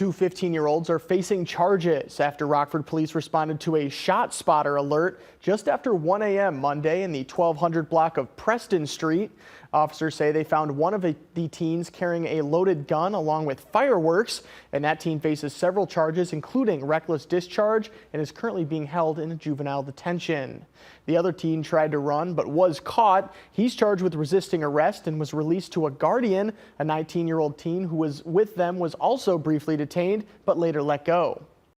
Two 15-year-olds are facing charges after Rockford police responded to a shot spotter alert just after 1 a.m. Monday in the 1200 block of Preston Street. Officers say they found one of the teens carrying a loaded gun along with fireworks, and that teen faces several charges, including reckless discharge, and is currently being held in juvenile detention. The other teen tried to run but was caught. He's charged with resisting arrest and was released to a guardian. A 19-year-old teen who was with them was also briefly detained but later let go.